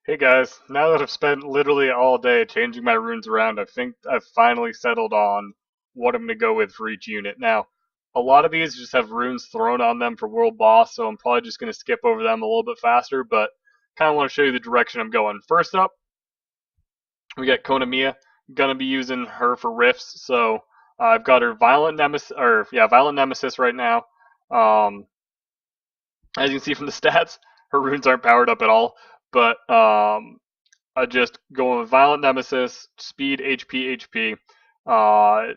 Hey guys, now that I've spent literally all day changing my runes around, I think I've finally settled on what I'm going to go with for each unit. Now, a lot of these just have runes thrown on them for World Boss, so I'm probably just going to skip over them a little bit faster, but kind of want to show you the direction I'm going. First up, we got Konamiya. Gonna be using her for rifts, so I've got her Violent Nemesis right now. Um, as you can see from the stats, her runes aren't powered up at all, but I just going with Violent Nemesis, Speed, HP, HP. Uh,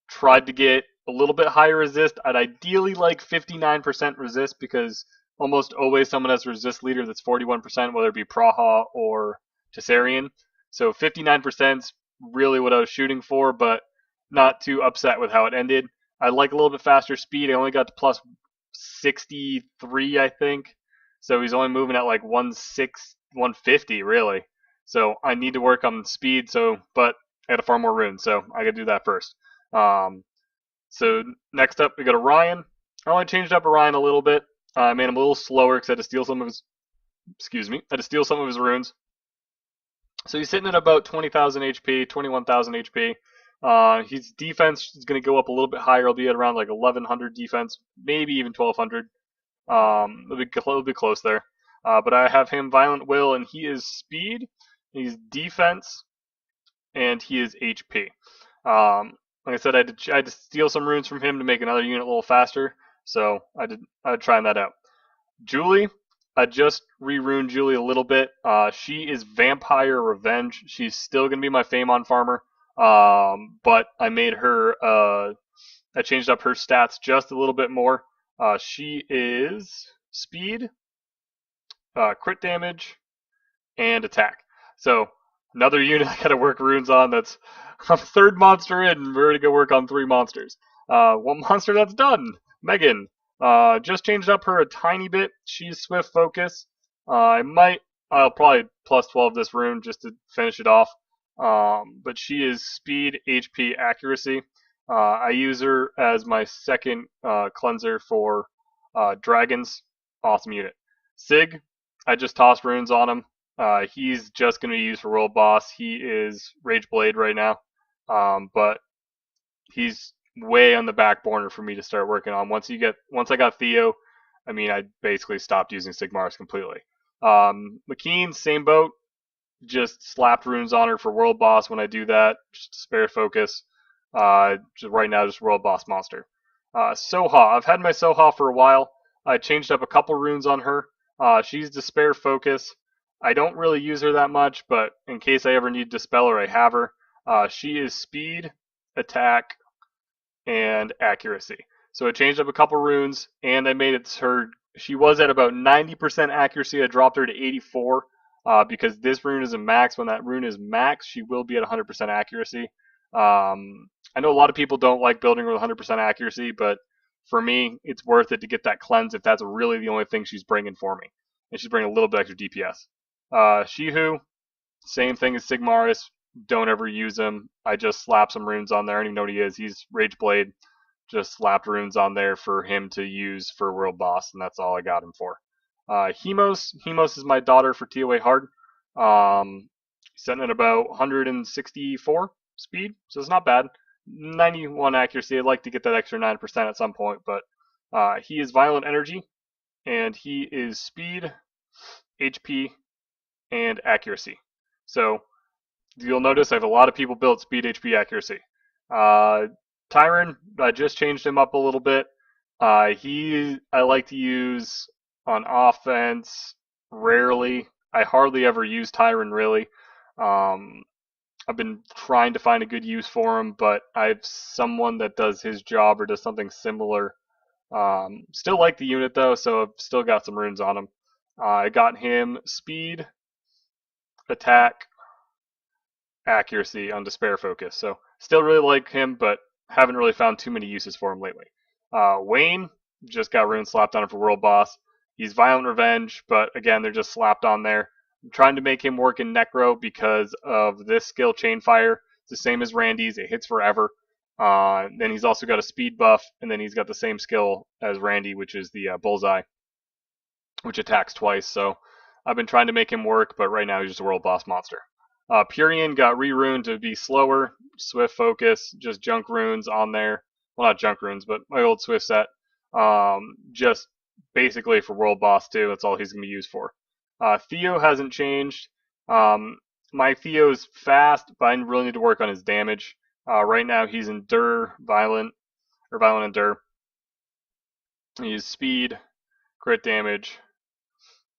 Tried to get a little bit higher resist. I'd ideally like 59% resist because almost always someone has a resist leader that's 41%, whether it be Praha or Tessarian. So 59% is really what I was shooting for, but not too upset with how it ended. I like a little bit faster speed. I only got to plus 63, I think. So he's only moving at like 150, really. So I need to work on speed. But I got a far more runes, so I got to do that first. Um, so next up, we got Orion. I only changed up Orion a little bit. I made him a little slower because I had to steal some of his. Excuse me. I had to steal some of his runes. So he's sitting at about 20,000 HP, 21,000 HP. His defense is going to go up a little bit higher. He'll be at around like 1,100 defense, maybe even 1,200. It'll be close there. But I have him Violent Will, and he is speed, he's defense, and he is HP. Like I said, I had to steal some runes from him to make another unit a little faster, so I trying that out. Julie, I just re-runed Julie a little bit. She is Vampire Revenge. She's still gonna be my Famon farmer, but I made her. I changed up her stats just a little bit more. She is speed, crit damage, and attack. So another unit I gotta work runes on. That's I'm third monster in, and we're gonna go work on 3 monsters. One monster that's done. Megan. Just changed up her a tiny bit. She's Swift Focus. I'll probably plus 12 this rune just to finish it off. But she is Speed, HP, Accuracy. I use her as my second cleanser for dragons. Awesome unit. Sig, I just tossed runes on him. He's just going to be used for World Boss. He is Rage Blade right now, but he's way on the back burner for me to start working on. Once I got Theo, I mean, I basically stopped using Sigmar's completely. McKean, same boat. Just slapped runes on her for World Boss when I do that. Just to spare focus. Just right now, just World Boss monster. Soha. I've had my Soha for a while. I changed up a couple runes on her. She's Despair Focus. I don't really use her that much, but in case I ever need Dispel her, I have her. She is Speed, Attack, and Accuracy. So I changed up a couple runes, and I made it her. She was at about 90% accuracy. I dropped her to 84 because this rune is a max. When that rune is max, she will be at 100% accuracy. I know a lot of people don't like building with 100% accuracy, but for me, it's worth it to get that cleanse if that's really the only thing she's bringing for me. And she's bringing a little bit extra DPS. Shihu, same thing as Sigmaris. Don't ever use him. I just slap some runes on there. I don't even know what he is. He's Rage Blade. Just slapped runes on there for him to use for World Boss, and that's all I got him for. Hemos. Hemos is my daughter for TOA Hard. Sitting at about 164 speed, so it's not bad. 91 accuracy. I'd like to get that extra 9% at some point, but he is Violent Energy, and he is Speed, HP, and Accuracy. So you'll notice I have a lot of people build Speed, HP, Accuracy. Tyron, I just changed him up a little bit. I like to use on offense rarely. I hardly ever use Tyron really. I've been trying to find a good use for him, but I have someone that does his job or does something similar. Still like the unit though, so I've still got some runes on him. I got him Speed, Attack, Accuracy on Despair Focus. So still really like him, but haven't really found too many uses for him lately. Wayne just got rune slapped on him for World Boss. He's Violent Revenge, but again, they're just slapped on there. I'm trying to make him work in Necro because of this skill, Chain Fire. It's the same as Randy's. It hits forever. Then he's also got a speed buff, and then he's got the same skill as Randy, which is the Bullseye, which attacks twice. So I've been trying to make him work, but right now he's just a world boss monster. Purian got re-runed to be slower, swift focus, just junk runes on there. Well, not junk runes, but my old swift set. Just basically for world boss too. That's all he's gonna be used for. Theo hasn't changed. My Theo's fast, but I really need to work on his damage. Right now he's Endure, Violent, or Violent Endure. He's Speed, Crit Damage,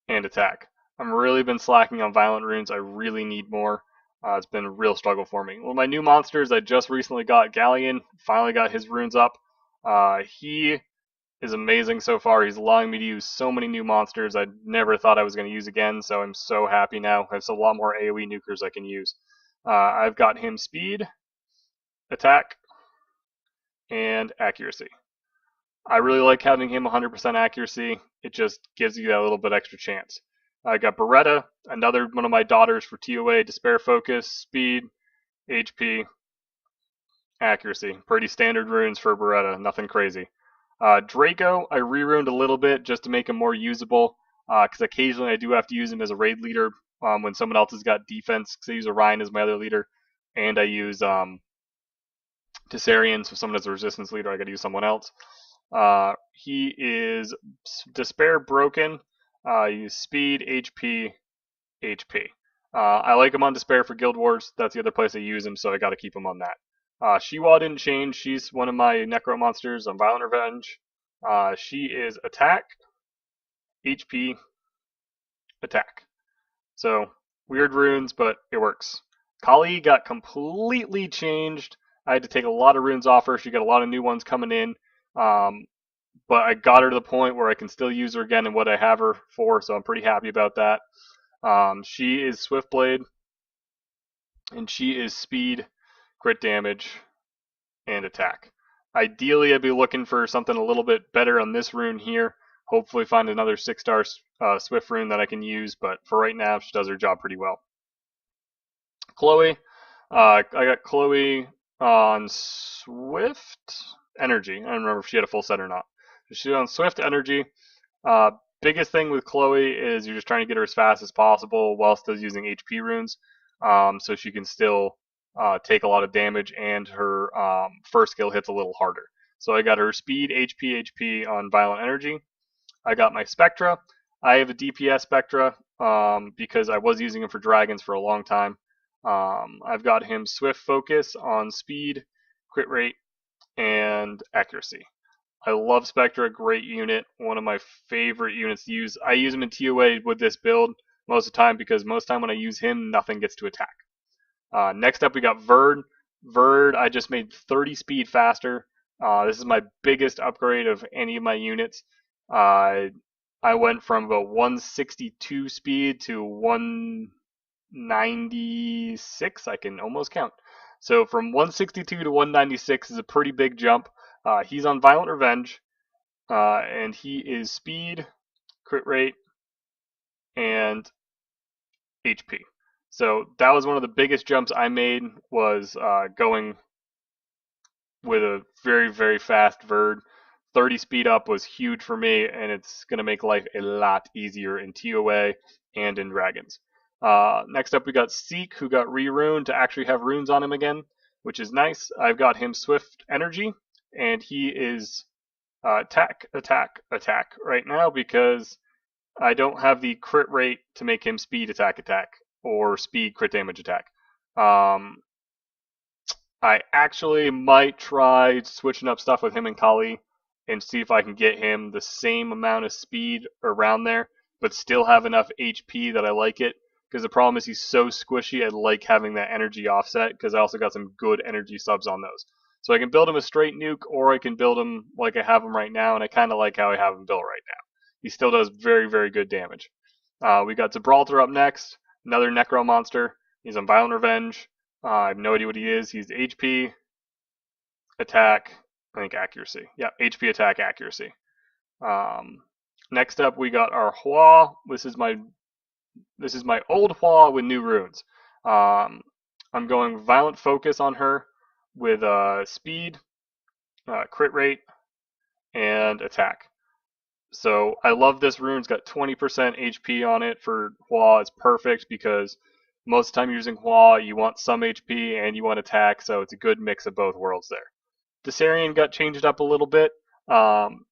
and Attack. I've really been slacking on Violent runes. I really need more. It's been a real struggle for me. One of my new monsters I just recently got, Galleon, finally got his runes up. He is amazing so far. He's allowing me to use so many new monsters I never thought I was going to use again, so I'm so happy now. I have a lot more AoE nukers I can use. I've got him Speed, Attack, and Accuracy. I really like having him 100% accuracy. It just gives you that little bit extra chance. I got Beretta, another one of my daughters for TOA, Despair Focus, Speed, HP, Accuracy. Pretty standard runes for Beretta, nothing crazy. Draco, I re-runed a little bit just to make him more usable, because occasionally I do have to use him as a raid leader when someone else has got defense, because I use Orion as my other leader, and I use Tessarian, so if someone has a resistance leader, I gotta use someone else. He is Despair Broken, use Speed, HP, HP. I like him on Despair for Guild Wars, that's the other place I use him, so I gotta keep him on that. Shiwa didn't change. She's one of my Necro monsters on Violent Revenge. She is Attack, HP, Attack. So, weird runes, but it works. Kali got completely changed. I had to take a lot of runes off her. She got a lot of new ones coming in. But I got her to the point where I can still use her again in what I have her for, so I'm pretty happy about that. She is Swiftblade, and she is Speed, Crit Damage, and Attack. Ideally, I'd be looking for something a little bit better on this rune here. Hopefully find another 6-star Swift rune that I can use, but for right now, she does her job pretty well. Chloe, I got Chloe on Swift Energy. I don't remember if she had a full set or not. She's on Swift Energy. Biggest thing with Chloe is you're just trying to get her as fast as possible while still using HP runes, so she can still take a lot of damage, and her first skill hits a little harder. So I got her Speed, HP on Violent Energy. I got my Spectra. I have a DPS Spectra because I was using him for dragons for a long time. I've got him Swift Focus on Speed, Crit Rate, and Accuracy. I love Spectra, great unit, one of my favorite units to use. I use him in TOA with this build most of the time because most of the time when I use him, nothing gets to attack. Next up, we got Verd. Verd, I just made 30 speed faster. This is my biggest upgrade of any of my units. I went from about 162 speed to 196. I can almost count. So from 162 to 196 is a pretty big jump. He's on Violent Revenge, and he is Speed, Crit Rate, and HP. So that was one of the biggest jumps I made, was going with a very, very fast Verd. 30 speed up was huge for me, and it's going to make life a lot easier in TOA and in Dragons. Next up, we got Seek, who got re-runed to actually have runes on him again, which is nice. I've got him Swift Energy, and he is attack, attack, attack right now because I don't have the crit rate to make him speed attack attack or speed crit damage attack. I actually might try switching up stuff with him and Kali and see if I can get him the same amount of speed around there, but still have enough HP that I like it. Because the problem is he's so squishy, I like having that energy offset, because I also got some good energy subs on those. So I can build him a straight nuke, or I can build him like I have him right now, and I kind of like how I have him built right now. He still does very, very good damage. We got Gibraltar up next, another Necro monster. He's on Violent Revenge. I have no idea what he is. He's HP, attack, I think accuracy. Yeah, HP, attack, accuracy. Next up, we got our Hua. This is my old Hua with new runes. I'm going Violent Focus on her with speed, crit rate, and attack. So I love this rune. It's got 20% HP on it for Hua. It's perfect because most of the time you're using Hua, you want some HP and you want attack, so it's a good mix of both worlds there. Desarian got changed up a little bit. I'm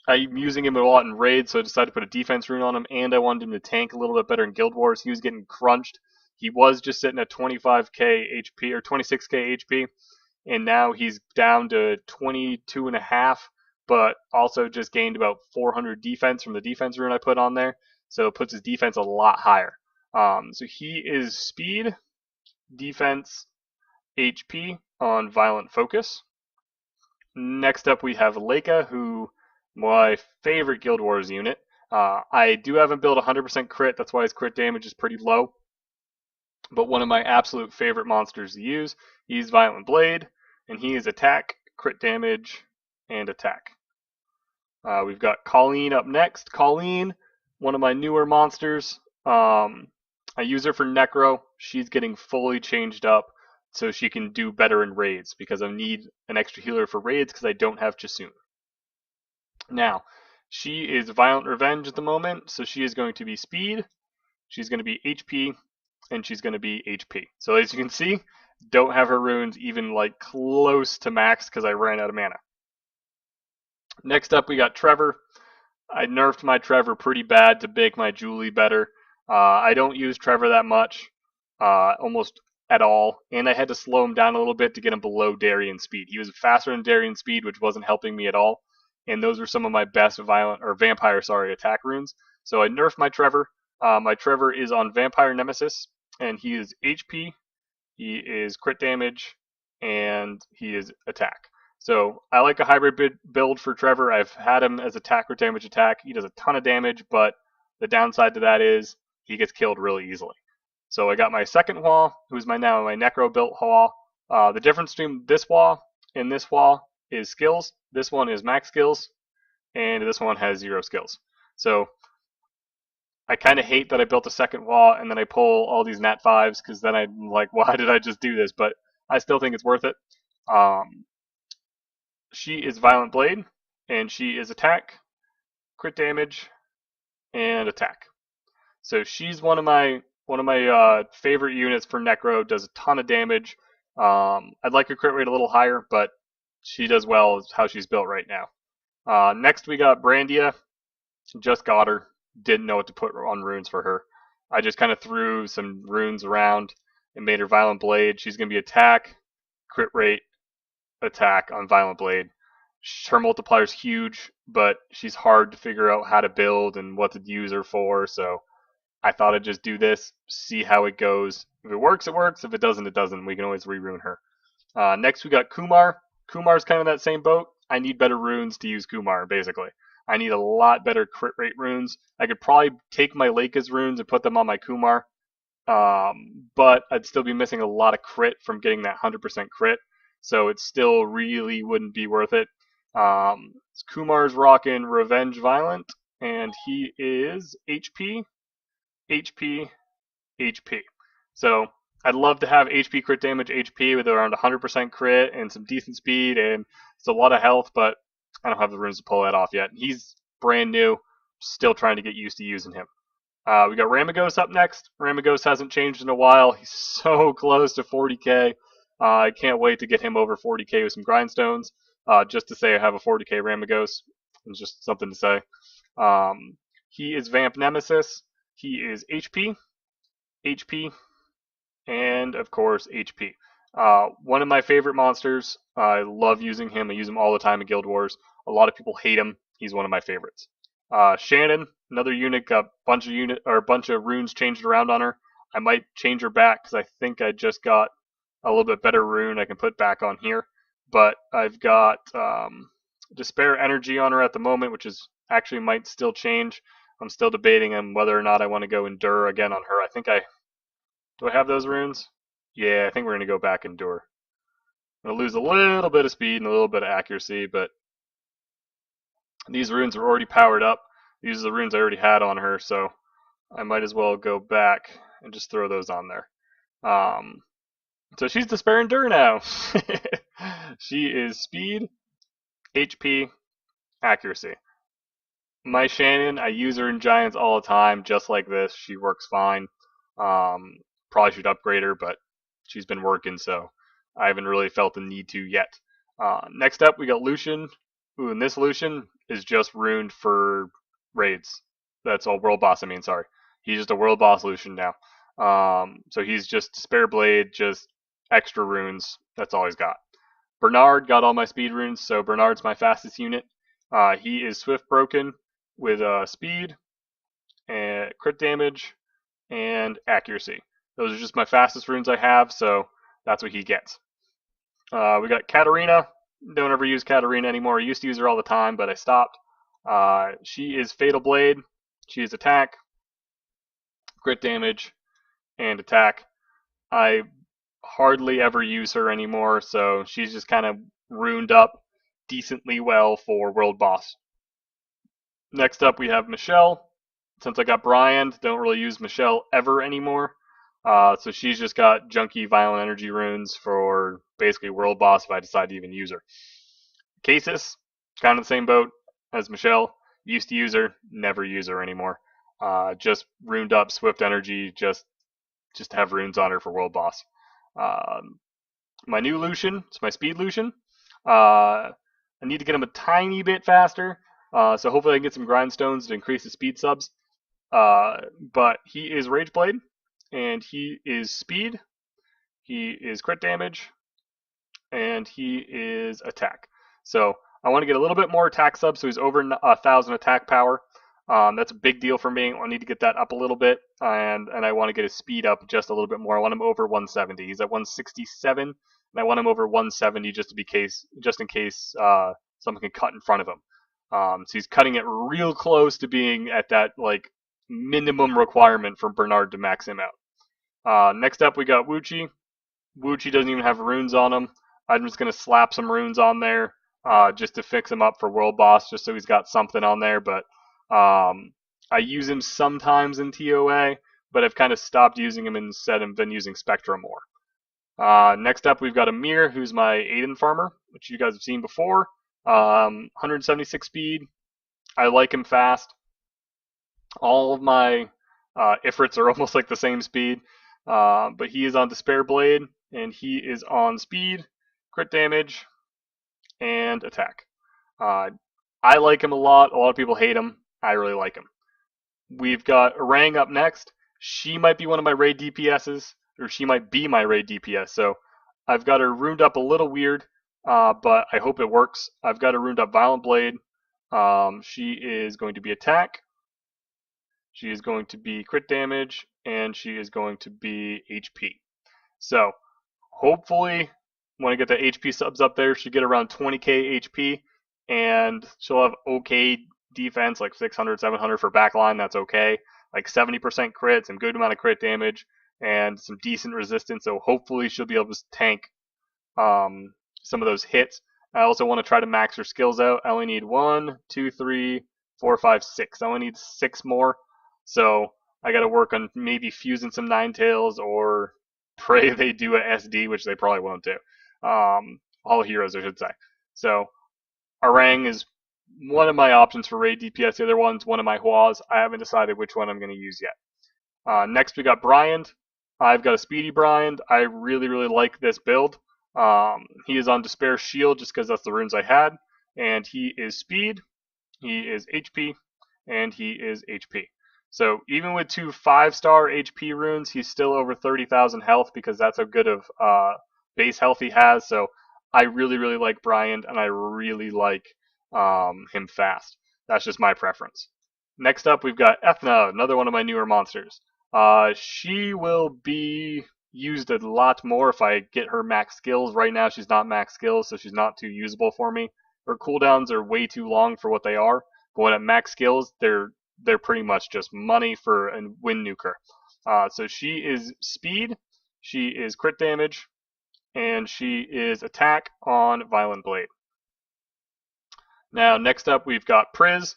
using him a lot in raids, so I decided to put a defense rune on him, and I wanted him to tank a little bit better in Guild Wars. He was getting crunched. He was just sitting at 25k HP or 26k HP, and now he's down to 22 and a half, but also just gained about 400 defense from the defense rune I put on there, so it puts his defense a lot higher. So he is speed, defense, HP on violent focus. Next up we have Leica, who my favorite Guild Wars unit. I do have him build 100% crit, that's why his crit damage is pretty low. But one of my absolute favorite monsters to use. He's Violent Blade, and he is attack, crit damage, and attack. We've got Colleen up next. Colleen, one of my newer monsters. I use her for Necro. She's getting fully changed up so she can do better in raids because I need an extra healer for raids because I don't have Chasun. Now, she is Violent Revenge at the moment, so she is going to be speed, she's going to be HP, and she's going to be HP. So as you can see, don't have her runes even like close to max because I ran out of mana. Next up, we got Trevor. I nerfed my Trevor pretty bad to make my Julie better. I don't use Trevor that much, almost at all, and I had to slow him down a little bit to get him below Darien speed. He was faster than Darien speed, which wasn't helping me at all, and those were some of my best vampire attack runes. So I nerfed my Trevor. My Trevor is on Vampire Nemesis, and he is HP, he is crit damage, and he is attack. So I like a hybrid build for Trevor. I've had him as attack or damage attack. He does a ton of damage, but the downside to that is he gets killed really easily. So I got my second Hua, who's now my Necro built Hua. The difference between this Hua and this Hua is skills. This one is max skills, and this one has 0 skills. So I kind of hate that I built a second Hua and then I pull all these nat 5s because then I'm like, why did I just do this? But I still think it's worth it. She is Violent Blade, and she is attack, crit damage, and attack. So she's one of my favorite units for Necro. Does a ton of damage. I'd like her crit rate a little higher, but she does well how she's built right now. Next we got Brandia. Just got her. Didn't know what to put on runes for her. I just kind of threw some runes around and made her Violent Blade. She's going to be attack, crit rate, attack on Violent Blade. Her multiplier is huge, but she's hard to figure out how to build and what to use her for, so I thought I'd just do this, see how it goes. If it works, it works. If it doesn't, it doesn't. We can always re-rune her. Next, we got Kumar. Kumar's kind of that same boat. I need better runes to use Kumar, basically. I need a lot better crit rate runes. I could probably take my Leica's runes and put them on my Kumar, but I'd still be missing a lot of crit from getting that 100% crit, so it still really wouldn't be worth it. Kumar's rocking Revenge Violent, and he is HP, HP, HP. So I'd love to have HP crit damage HP with around 100% crit and some decent speed and it's a lot of health, but I don't have the runes to pull that off yet. He's brand new, still trying to get used to using him. We got Ramagos up next. Ramagos hasn't changed in a while. He's so close to 40k. I can't wait to get him over 40k with some grindstones. Just to say I have a 40k Ramagos. It's just something to say. He is Vamp Nemesis. He is HP, HP, and of course HP. One of my favorite monsters. I love using him. I use him all the time in Guild Wars. A lot of people hate him. He's one of my favorites. Shannon, another unit, got a bunch of runes changed around on her. I might change her back because I think I just got a little bit better rune I can put back on here. But I've got Despair Energy on her at the moment, which is actually might still change. I'm still debating on whether or not I want to go Endure again on her. Do I have those runes? Yeah, I think we're going to go back Endure. I'm going to lose a little bit of speed and a little bit of accuracy, but these runes are already powered up. These are the runes I already had on her, so I might as well go back and just throw those on there. So she's Despair Endure now. She is speed, HP, accuracy. My Shannon, I use her in Giants all the time, just like this. She works fine. Um, Probably should upgrade her, but she's been working, so I haven't really felt the need to yet. Next up, we got Lucian. Ooh, and this Lucian is just ruined for raids. That's all world boss. I mean, sorry, he's just a world boss Lucian now. So he's just Despair Blade, just extra runes. That's all he's got. Bernard got all my speed runes, so Bernard's my fastest unit. He is Swift Broken with speed and crit damage and accuracy. Those are just my fastest runes I have, so that's what he gets. We got Katarina. Don't ever use Katarina anymore. I used to use her all the time, but I stopped. She is Fatal Blade. She is attack, crit damage, and attack. I hardly ever use her anymore, so she's just kind of runed up decently well for World Boss. Next up, we have Michelle. Since I got Brian, don't really use Michelle ever anymore. So she's just got junky violent energy runes for basically World Boss if I decide to even use her. Casis, kind of the same boat as Michelle. Used to use her, never use her anymore. Just runed up Swift Energy, just to have runes on her for World Boss. My new Lucian, it's my Speed Lucian. I need to get him a tiny bit faster, so hopefully I can get some grindstones to increase the speed subs. But he is Rage Blade, and he is speed, he is crit damage, and he is attack. So I want to get a little bit more attack subs, so he's over 1,000 attack power. That's a big deal for me. I need to get that up a little bit, and I want to get his speed up just a little bit more. I want him over 170. He's at 167, and I want him over 170 just in case someone can cut in front of him. So he's cutting it real close to being at that like minimum requirement for Bernard to max him out. Next up, we got Wuchi. Wuchi doesn't even have runes on him. I'm just gonna slap some runes on there just to fix him up for World Boss, just so he's got something on there. But I use him sometimes in TOA, but I've kind of stopped using him instead and been using Spectra more. Next up, we've got Amir, who's my Aiden farmer, which you guys have seen before. 176 speed. I like him fast. All of my Ifrits are almost like the same speed, but he is on Despair Blade, and he is on speed, crit damage, and attack. I like him a lot. A lot of people hate him. I really like him. We've got Orang up next. She might be one of my raid DPSs, or she might be my raid DPS. So I've got her runed up a little weird, but I hope it works. I've got her runed up Violent Blade. She is going to be attack. She is going to be crit damage, and she is going to be HP. So hopefully, when I get the HP subs up there, she'll get around 20k HP, and she'll have okay defense, like 600, 700 for backline. That's okay. Like 70% crit, some good amount of crit damage, and some decent resistance. So hopefully, she'll be able to tank some of those hits. I also want to try to max her skills out. I only need 1, 2, 3, 4, 5, 6. I only need 6 more. So I got to work on maybe fusing some Ninetales, or pray they do a SD, which they probably won't do. All heroes, I should say. So Orang is one of my options for raid DPS. The other one's one of my Huas. I haven't decided which one I'm going to use yet. Next we got Bryant. I've got a Speedy Bryant. I really, really like this build. He is on Despair Shield just because that's the runes I had. And he is Speed, he is HP, and he is HP. So even with 2 5-star HP runes, he's still over 30,000 health because that's how good of base health he has. So I really, really like Bryant, and I really like him fast. That's just my preference. Next up, we've got Ethna, another one of my newer monsters. She will be used a lot more if I get her max skills. Right now, she's not max skills, so she's not too usable for me. Her cooldowns are way too long for what they are, but when at max skills, they're pretty much just money for a win nuker. So she is speed, she is crit damage, and she is attack on Violent Blade. Now, next up, we've got Priz.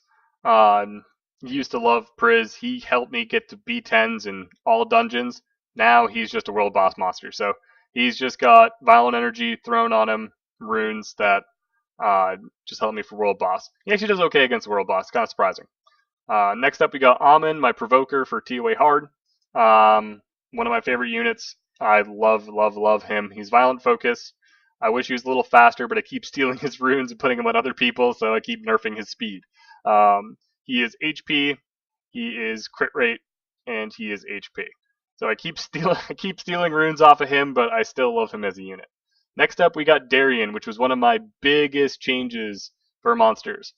Used to love Priz. He helped me get to B10s in all dungeons. Now he's just a world boss monster. So he's just got Violent Energy thrown on him, runes that just help me for world boss. He actually does okay against world boss. Kind of surprising. Next up, we got Amon, my Provoker for TOA Hard. One of my favorite units. I love, love, love him. He's Violent Focus. I wish he was a little faster, but I keep stealing his runes and putting them on other people, so I keep nerfing his speed. He is HP, he is crit rate, and he is HP. So I keep stealing runes off of him, but I still love him as a unit. Next up, we got Darien, which was one of my biggest changes for monsters.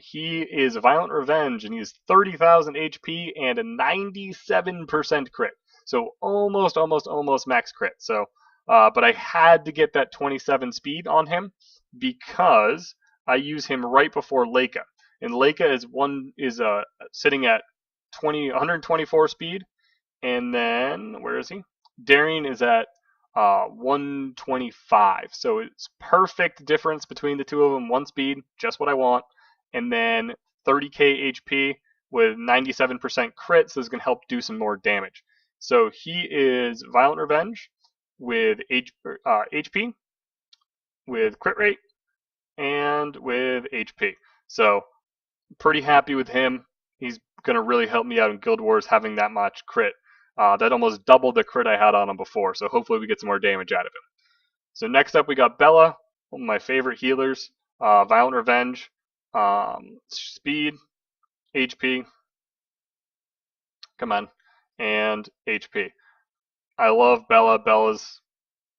He is Violent Revenge, and he has 30,000 HP and a 97% crit. So almost max crit. So, but I had to get that 27 speed on him because I use him right before Leica, and Leica is sitting at 124 speed, and then where is he? Darien is at 125. So it's perfect difference between the two of them. One speed, just what I want, and then 30k HP with 97% crit, so it's going to help do some more damage. So he is Violent Revenge with HP, with crit rate, and with HP. So pretty happy with him. He's going to really help me out in Guild Wars having that much crit. That almost doubled the crit I had on him before, so hopefully we get some more damage out of him. So next up we got Bella, one of my favorite healers. Violent Revenge, speed, HP, come on, and HP. I love Bella. Bella's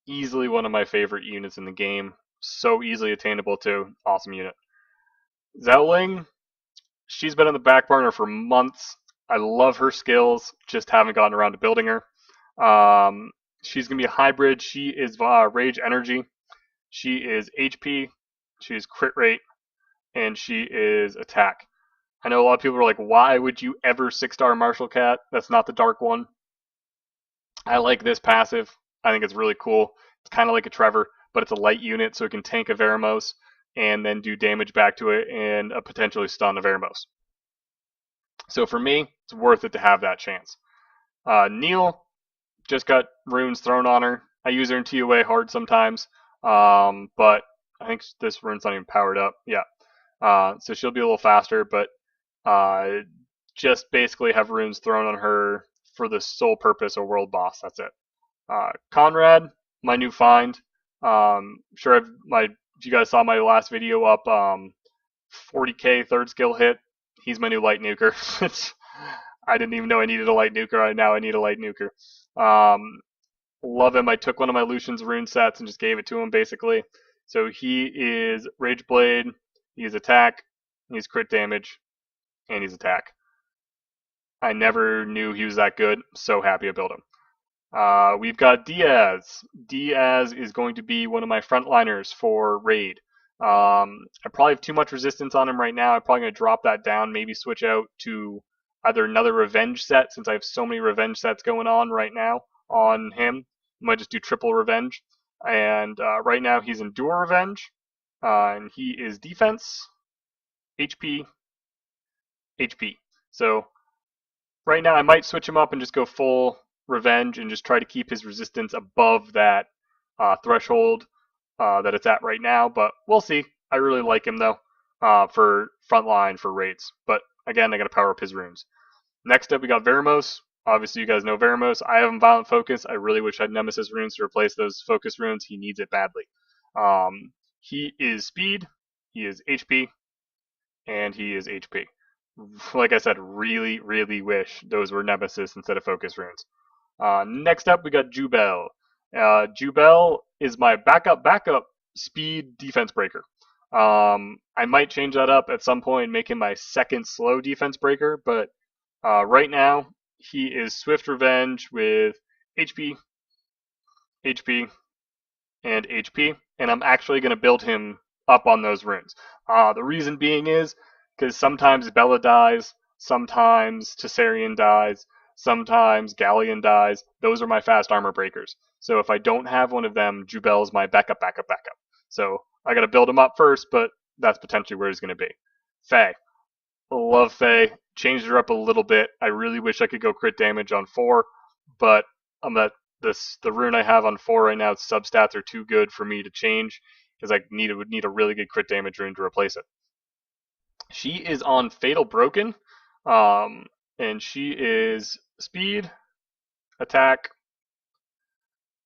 easily one of my favorite units in the game. So easily attainable too. Awesome unit. Zowling, she's been on the back burner for months. I love her skills, just haven't gotten around to building her. She's going to be a hybrid. She is Rage Energy. She is HP. She is crit rate. And she is attack. I know a lot of people are like, why would you ever 6-star Martial Cat? That's not the dark one. I like this passive. I think it's really cool. It's kind of like a Trevor, but it's a light unit, so it can tank a Veramos and then do damage back to it and potentially stun a Veramos. So for me, it's worth it to have that chance. Neil just got runes thrown on her. I use her in TOA hard sometimes, but I think this rune's not even powered up. Yeah, so she'll be a little faster, but just basically have runes thrown on her for the sole purpose of world boss. That's it. Conrad, my new find. Sure, if you guys saw my last video up, 40k third skill hit. He's my new light nuker. I didn't even know I needed a light nuker. Right now I need a light nuker. Love him. I took one of my Lucian's rune sets and just gave it to him basically. So he is Rage Blade, he's attack, he's crit damage, and he's attack. I never knew he was that good. So happy I built him. We've got Diaz. Diaz is going to be one of my frontliners for Raid. I probably have too much resistance on him right now. I'm probably going to drop that down, maybe switch out to either another revenge set, since I have so many revenge sets going on right now on him. I might just do triple revenge. And right now he's Endure Revenge, and he is defense, HP, HP. So right now I might switch him up and just go full revenge and just try to keep his resistance above that threshold that it's at right now, but we'll see. I really like him though for frontline for raids, but again I gotta power up his runes. Next up we got Veramos. Obviously you guys know Veramos. I have him Violent Focus. I really wish I had Nemesis runes to replace those focus runes. He needs it badly. He is speed, he is HP, and he is HP. Like I said, really wish those were Nemesis instead of focus runes. Next up, we got Jubel. Jubel is my backup speed defense breaker. I might change that up at some point and make him my second slow defense breaker, but right now, he is Swift Revenge with HP, HP, and HP, and I'm actually going to build him up on those runes. The reason being is because sometimes Bella dies, sometimes Tessarian dies, sometimes Galleon dies. Those are my fast armor breakers. So if I don't have one of them, Jubel is my backup. So I got to build him up first, but that's potentially where he's going to be. Faye. Love Faye. Changed her up a little bit. I really wish I could go crit damage on 4, but the rune I have on 4 right now, substats are too good for me to change because I would need a really good crit damage rune to replace it. She is on Fatal Broken. And she is speed, attack,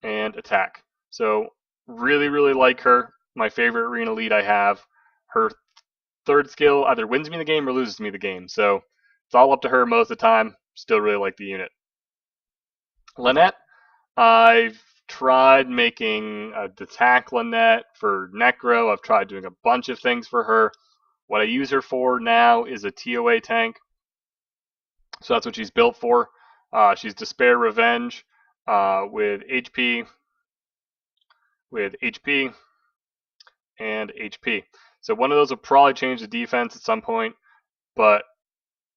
and attack. So really, really like her. My favorite arena lead I have. Her third skill either wins me the game or loses me the game. So it's all up to her most of the time. Still really like the unit. Lynette, I've tried making a attack Lynette for Necro. I've tried doing a bunch of things for her. What I use her for now is a TOA tank. So that's what she's built for. She's Despair Revenge with HP, and HP. So one of those will probably change the defense at some point, but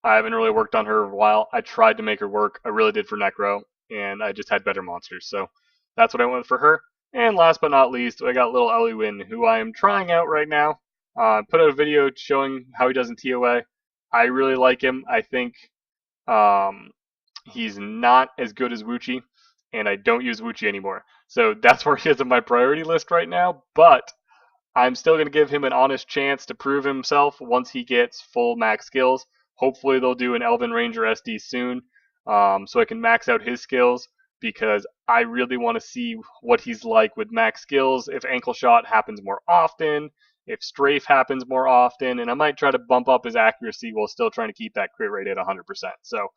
I haven't really worked on her in a while. I tried to make her work. I really did for Necro, and I just had better monsters. So that's what I went for her. And last but not least, I got little Eliwin, who I am trying out right now. Put out a video showing how he does in TOA. I really like him. I think he's not as good as Wuchi, and I don't use Wuchi anymore. So that's where he is on my priority list right now. But I'm still going to give him an honest chance to prove himself once he gets full max skills. Hopefully they'll do an Elven Ranger SD soon, so I can max out his skills, because I really want to see what he's like with max skills, if Ankle Shot happens more often, if Strafe happens more often, and I might try to bump up his accuracy while still trying to keep that crit rate at 100%. So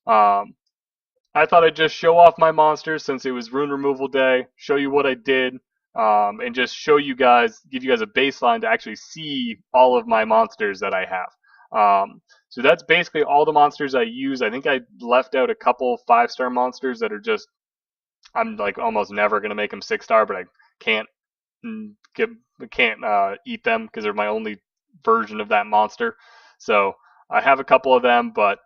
I thought I'd just show off my monsters since it was Rune Removal Day, show you what I did, and just show you guys, give you guys a baseline to actually see all of my monsters that I have. So that's basically all the monsters I use. I think I left out a couple 5-star monsters that are just, I'm like almost never going to make them 6-star, but I can't eat them because they're my only version of that monster. So I have a couple of them, but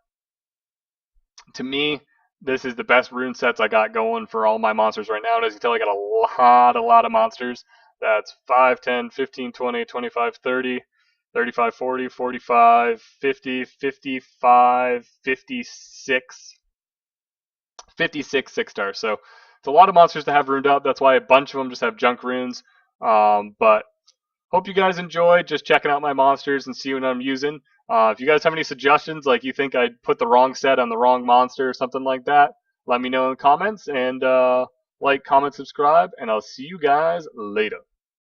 to me, this is the best rune sets I got going for all my monsters right now. And as you can tell, I got a lot of monsters. That's 5, 10, 15, 20, 25, 30, 35, 40, 45, 50, 55, 56, 56 6-stars. So it's a lot of monsters to have runed up. That's why a bunch of them just have junk runes. But hope you guys enjoyed just checking out my monsters and see what I'm using. If you guys have any suggestions, like you think I put the wrong set on the wrong monster or something like that, let me know in the comments. And like, comment, subscribe, and I'll see you guys later.